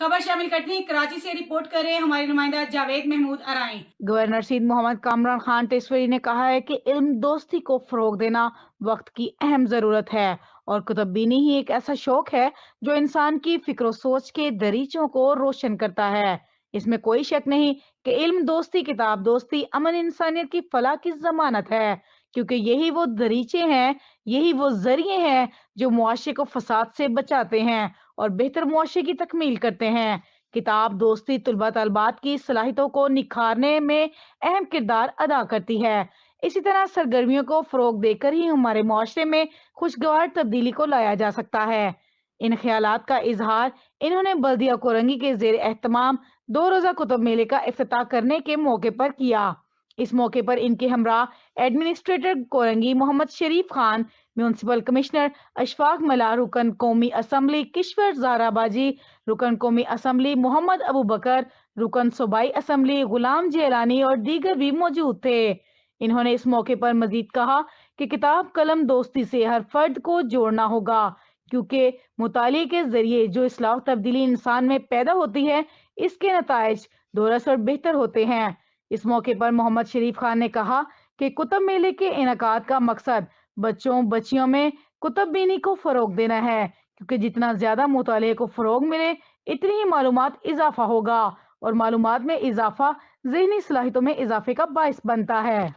खबर शामिल करते हैं, कराची से रिपोर्ट कर रहे हैं हमारे नुमाइंदा जावेद महमूद अराई। गवर्नर सिंध मोहम्मद कामरान खान टेसवरी ने कहा है कि इल्म दोस्ती को फरोग देना वक्त की अहम जरूरत है और कुतुबबीनी ही एक ऐसा शौक है जो इंसान की फिक्र सोच के दरीचों को रोशन करता है। इसमें कोई शक नहीं कि इल्म दोस्ती, किताब दोस्ती अमन इंसानियत की फलाह की जमानत है, क्योंकि यही वो दरीचे हैं, यही वो जरिए हैं जो मुआशरे को फसाद से बचाते हैं और बेहतर मुआशरे की तकमील करते हैं। किताब दोस्ती तुलबा तलबात की सलाहियतों को निखारने में अहम किरदार अदा करती है। इसी तरह सरगर्मियों को फरोग देकर ही हमारे मुआशरे में खुशगवार तब्दीली को लाया जा सकता है। इन ख्यालात का इजहार इन्होंने बल्दिया कोरंगी के जेर एहतमाम 2 रोजा कुतुब मेले का इफ्तिताह करने के मौके पर किया। इस मौके पर इनके हमरा एडमिनिस्ट्रेटर कोरंगी मोहम्मद शरीफ खान, म्यूनसिपल कमिश्नर अशफाक मला, रुकन कौमी असम्बली किश्वर ज़ाराबाजी, रुकन कौमी असम्बली मोहम्मद अबू बकर, रुकन सूबाई असम्बली गुलाम जेलानी और दीगर भी मौजूद थे। इन्होंने इस मौके पर मजीद कहा कि किताब कलम दोस्ती से हर फर्द को जोड़ना होगा, क्योंकि मुताले के जरिए जो इस्लाह तब्दीली इंसान में पैदा होती है, इसके नताइज दोरस और बेहतर होते हैं। इस मौके पर मोहम्मद शरीफ खान ने कहा कि कुतुब मेले के इनकाद का मकसद बच्चों बच्चियों में कुतुब बीनी को फरोग देना है, क्योंकि जितना ज्यादा मुताले को फरोग मिले इतनी ही मालूमात इजाफा होगा और मालूमात में इजाफा ज़हनी सलाहियतों में इजाफे का बाइस बनता है।